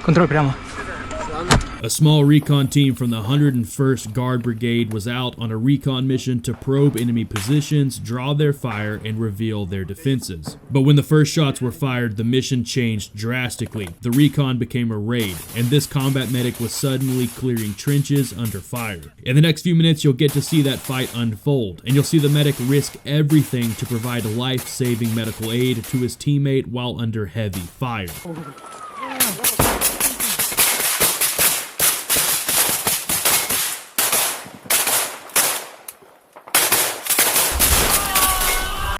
Контроль прямо. A small recon team from the 101st Guard Brigade was out on a recon mission to probe enemy positions, draw their fire, and reveal their defenses. But when the first shots were fired, the mission changed drastically. The recon became a raid, and this combat medic was suddenly clearing trenches under fire. In the next few minutes, you'll get to see that fight unfold, and you'll see the medic risk everything to provide life-saving medical aid to his teammate while under heavy fire.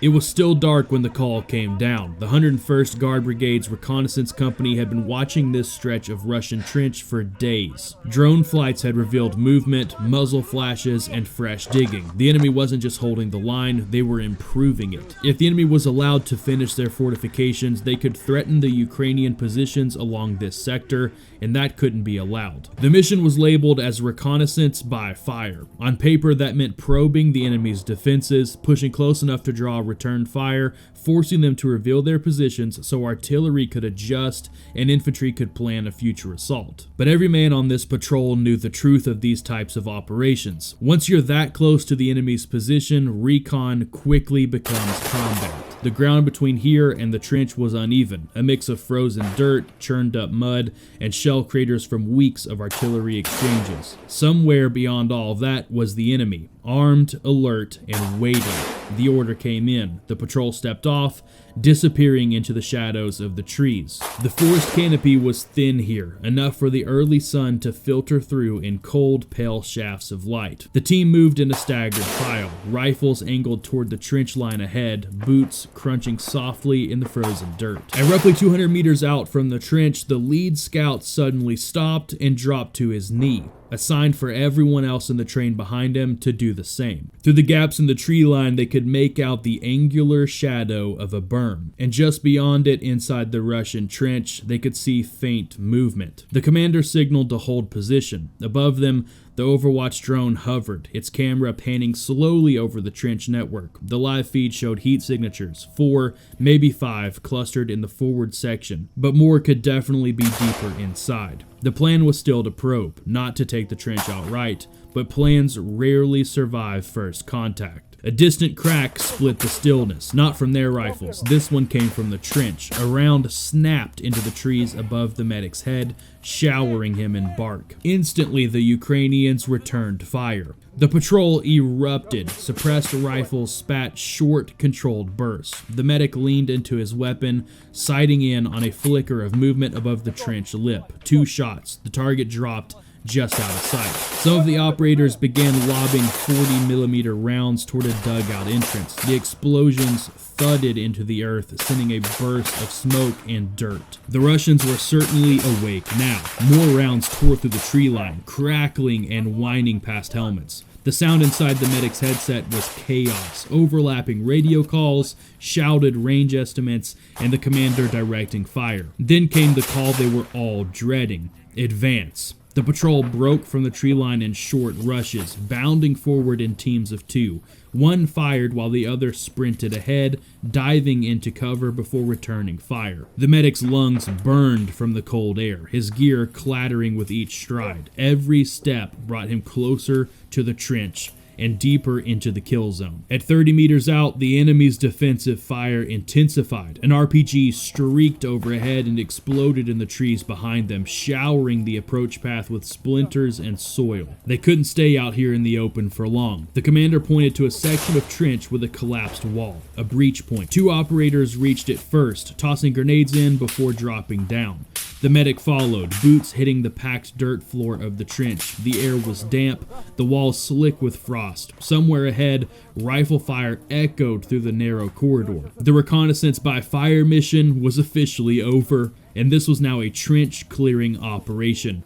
It was still dark when the call came down. The 101st Guard Brigade's reconnaissance company had been watching this stretch of Russian trench for days. Drone flights had revealed movement, muzzle flashes, and fresh digging. The enemy wasn't just holding the line, they were improving it. If the enemy was allowed to finish their fortifications, they could threaten the Ukrainian positions along this sector, and that couldn't be allowed. The mission was labeled as reconnaissance by fire. On paper, that meant probing the enemy's defenses, pushing close enough to draw return fire, forcing them to reveal their positions so artillery could adjust and infantry could plan a future assault. But every man on this patrol knew the truth of these types of operations. Once you're that close to the enemy's position, recon quickly becomes combat. The ground between here and the trench was uneven, a mix of frozen dirt, churned up mud, and shell craters from weeks of artillery exchanges. Somewhere beyond all that was the enemy, armed, alert, and waiting. The order came in. The patrol stepped off, disappearing into the shadows of the trees. The forest canopy was thin here, enough for the early sun to filter through in cold, pale shafts of light. The team moved in a staggered file, rifles angled toward the trench line ahead, boots crunching softly in the frozen dirt. At roughly 200 meters out from the trench, the lead scout suddenly stopped and dropped to his knee, a sign for everyone else in the train behind him to do the same. Through the gaps in the tree line, they could make out the angular shadow of a berm, and just beyond it, inside the Russian trench, they could see faint movement. The commander signaled to hold position. Above them, the Overwatch drone hovered, its camera panning slowly over the trench network. The live feed showed heat signatures, 4, maybe 5, clustered in the forward section, but more could definitely be deeper inside. The plan was still to probe, not to take the trench outright, but plans rarely survive first contact. A distant crack split the stillness, not from their rifles. This one came from the trench. A round snapped into the trees above the medic's head, showering him in bark. Instantly, the Ukrainians returned fire. The patrol erupted. Suppressed rifles spat short, controlled bursts. The medic leaned into his weapon, sighting in on a flicker of movement above the trench lip. 2 shots. The target dropped just out of sight. Some of the operators began lobbing 40mm rounds toward a dugout entrance. The explosions thudded into the earth, sending a burst of smoke and dirt. The Russians were certainly awake now. More rounds tore through the tree line, crackling and whining past helmets. The sound inside the medic's headset was chaos, overlapping radio calls, shouted range estimates, and the commander directing fire. Then came the call they were all dreading: advance. The patrol broke from the tree line in short rushes, bounding forward in teams of 2. One fired while the other sprinted ahead, diving into cover before returning fire. The medic's lungs burned from the cold air, his gear clattering with each stride. Every step brought him closer to the trench and deeper into the kill zone. At 30 meters out, the enemy's defensive fire intensified. An RPG streaked overhead and exploded in the trees behind them, showering the approach path with splinters and soil. They couldn't stay out here in the open for long. The commander pointed to a section of trench with a collapsed wall, a breach point. 2 operators reached it first, tossing grenades in before dropping down. The medic followed, boots hitting the packed dirt floor of the trench. The air was damp, the walls slick with frost. Somewhere ahead, rifle fire echoed through the narrow corridor. The reconnaissance by fire mission was officially over, and this was now a trench clearing operation.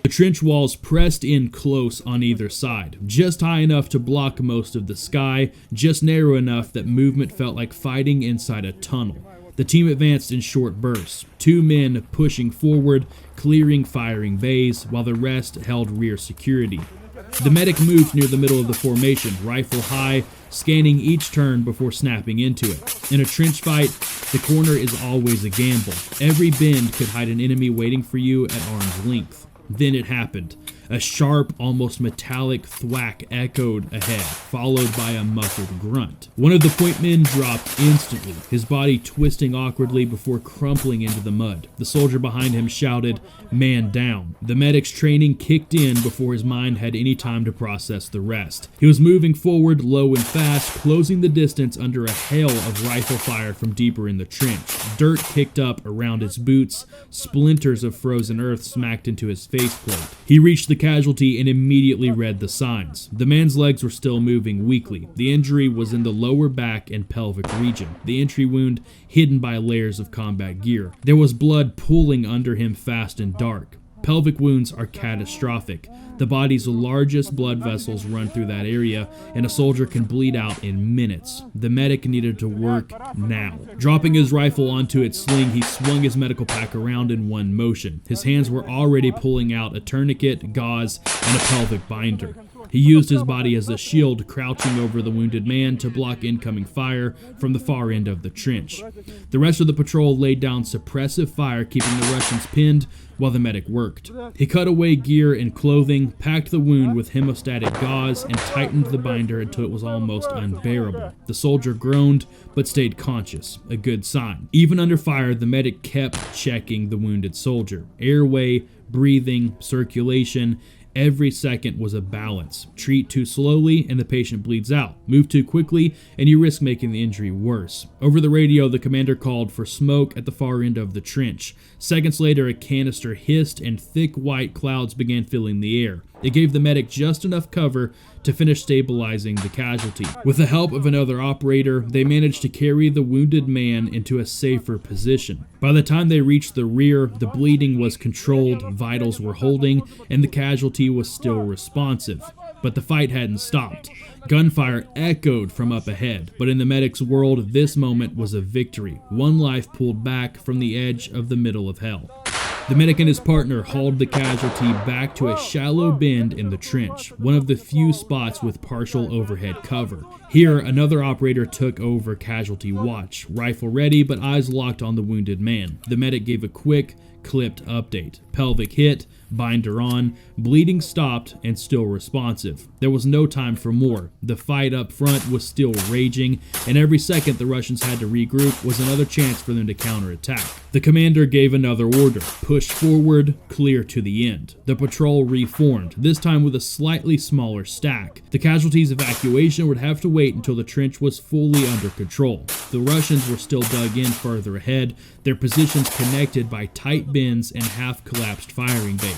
The trench walls pressed in close on either side, just high enough to block most of the sky, just narrow enough that movement felt like fighting inside a tunnel. The team advanced in short bursts, 2 men pushing forward, clearing firing bays, while the rest held rear security. The medic moved near the middle of the formation, rifle high, scanning each turn before snapping into it. In a trench fight, the corner is always a gamble. Every bend could hide an enemy waiting for you at arm's length. Then it happened. A sharp, almost metallic thwack echoed ahead, followed by a muffled grunt. One of the point men dropped instantly, his body twisting awkwardly before crumpling into the mud. The soldier behind him shouted, "Man down." The medic's training kicked in before his mind had any time to process the rest. He was moving forward low and fast, closing the distance under a hail of rifle fire from deeper in the trench. Dirt kicked up around his boots, splinters of frozen earth smacked into his faceplate. He reached the casualty and immediately read the signs. The man's legs were still moving weakly. The injury was in the lower back and pelvic region, the entry wound hidden by layers of combat gear. There was blood pooling under him fast and dark. Pelvic wounds are catastrophic. The body's largest blood vessels run through that area, and a soldier can bleed out in minutes. The medic needed to work now. Dropping his rifle onto its sling, he swung his medical pack around in one motion. His hands were already pulling out a tourniquet, gauze, and a pelvic binder. He used his body as a shield, crouching over the wounded man to block incoming fire from the far end of the trench. The rest of the patrol laid down suppressive fire, keeping the Russians pinned while the medic worked. He cut away gear and clothing, packed the wound with hemostatic gauze, and tightened the binder until it was almost unbearable. The soldier groaned, but stayed conscious, a good sign. Even under fire, the medic kept checking the wounded soldier. Airway, breathing, circulation, every second was a balance. Treat too slowly and the patient bleeds out. Move too quickly and you risk making the injury worse. Over the radio, the commander called for smoke at the far end of the trench. Seconds later, a canister hissed and thick white clouds began filling the air. It gave the medic just enough cover to finish stabilizing the casualty. With the help of another operator, they managed to carry the wounded man into a safer position. By the time they reached the rear, the bleeding was controlled, vitals were holding, and the casualty was still responsive. But the fight hadn't stopped. Gunfire echoed from up ahead, but in the medic's world, this moment was a victory. One life pulled back from the edge of the middle of hell. The medic and his partner hauled the casualty back to a shallow bend in the trench, one of the few spots with partial overhead cover. Here, another operator took over casualty watch, rifle ready but eyes locked on the wounded man. The medic gave a quick, clipped update. Pelvic hit, binder on, bleeding stopped and still responsive. There was no time for more. The fight up front was still raging, and every second the Russians had to regroup was another chance for them to counterattack. The commander gave another order: push forward, clear to the end. The patrol reformed, this time with a slightly smaller stack. The casualties' evacuation would have to wait until the trench was fully under control. The Russians were still dug in further ahead, their positions connected by tight bends and half-collapsed firing bays.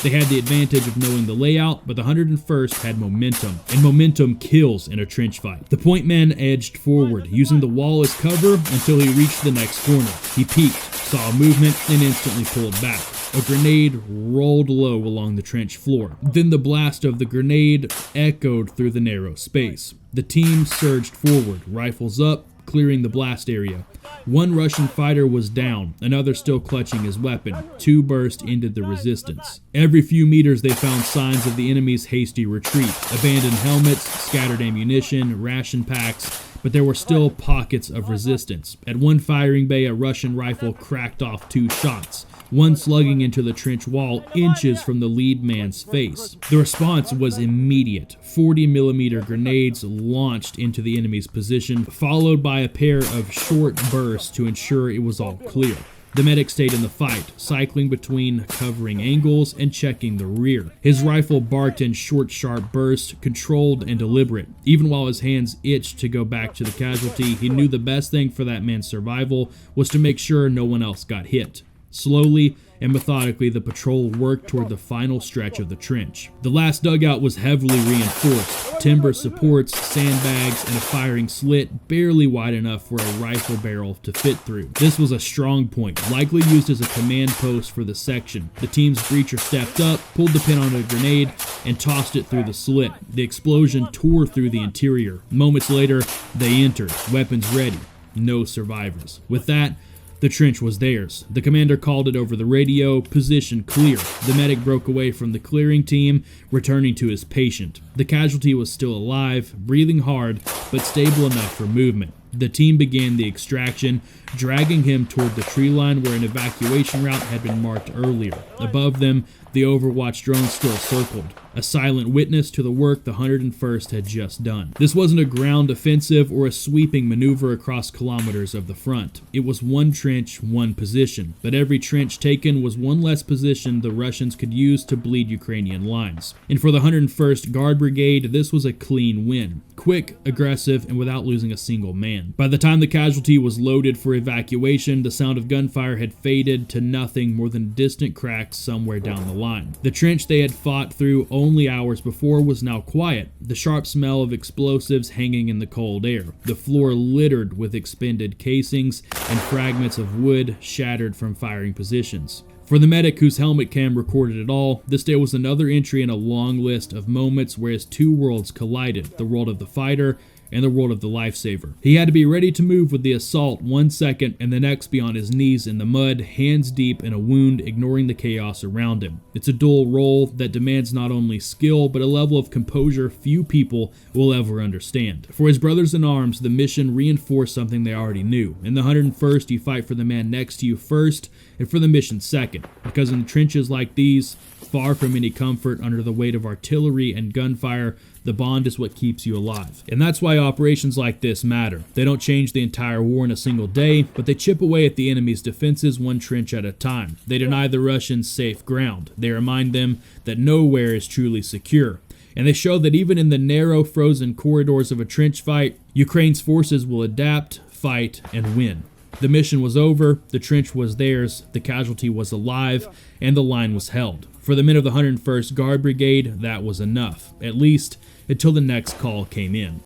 They had the advantage of knowing the layout, but the 101st had momentum, and momentum kills in a trench fight. The point man edged forward, using the wall as cover until he reached the next corner. He peeked, saw a movement, and instantly pulled back. A grenade rolled low along the trench floor. Then the blast of the grenade echoed through the narrow space. The team surged forward, rifles up, clearing the blast area. One Russian fighter was down, another still clutching his weapon. Two burst ended the resistance. Every few meters they found signs of the enemy's hasty retreat. Abandoned helmets, scattered ammunition, ration packs, but there were still pockets of resistance. At one firing bay, a Russian rifle cracked off 2 shots, one slugging into the trench wall inches from the lead man's face. The response was immediate. 40mm grenades launched into the enemy's position, followed by a pair of short bursts to ensure it was all clear. The medic stayed in the fight, cycling between covering angles and checking the rear. His rifle barked in short, sharp bursts, controlled and deliberate. Even while his hands itched to go back to the casualty, he knew the best thing for that man's survival was to make sure no one else got hit. Slowly, and methodically the patrol worked toward the final stretch of the trench. The last dugout was heavily reinforced, timber supports, sandbags, and a firing slit barely wide enough for a rifle barrel to fit through. This was a strong point, likely used as a command post for the section. The team's breacher stepped up, pulled the pin on a grenade, and tossed it through the slit. The explosion tore through the interior. Moments later, they entered, weapons ready. No survivors. With that, the trench was theirs. The commander called it over the radio, position clear. The medic broke away from the clearing team, returning to his patient. The casualty was still alive, breathing hard, but stable enough for movement. The team began the extraction, dragging him toward the tree line where an evacuation route had been marked earlier. Above them, the Overwatch drone still circled, a silent witness to the work the 101st had just done. This wasn't a ground offensive or a sweeping maneuver across kilometers of the front. It was one trench, one position, but every trench taken was one less position the Russians could use to bleed Ukrainian lines. And for the 101st Guard Brigade, this was a clean win. Quick, aggressive, and without losing a single man. By the time the casualty was loaded for evacuation, the sound of gunfire had faded to nothing more than distant cracks somewhere down the line. The trench they had fought through only hours before was now quiet, the sharp smell of explosives hanging in the cold air, the floor littered with expended casings and fragments of wood shattered from firing positions. For the medic whose helmet cam recorded it all, this day was another entry in a long list of moments where his two worlds collided, the world of the fighter and the world of the lifesaver. He had to be ready to move with the assault 1 second and the next be on his knees in the mud, hands deep in a wound, ignoring the chaos around him. It's a dual role that demands not only skill, but a level of composure few people will ever understand. For his brothers in arms, the mission reinforced something they already knew. In the 101st, you fight for the man next to you first, and for the mission second. Because in trenches like these, far from any comfort under the weight of artillery and gunfire, the bond is what keeps you alive. And that's why operations like this matter. They don't change the entire war in a single day, but they chip away at the enemy's defenses one trench at a time. They deny the Russians safe ground. They remind them that nowhere is truly secure. And they show that even in the narrow, frozen corridors of a trench fight, Ukraine's forces will adapt, fight, and win. The mission was over, the trench was theirs, the casualty was alive, and the line was held. For the men of the 101st Guard Brigade, that was enough, at least until the next call came in.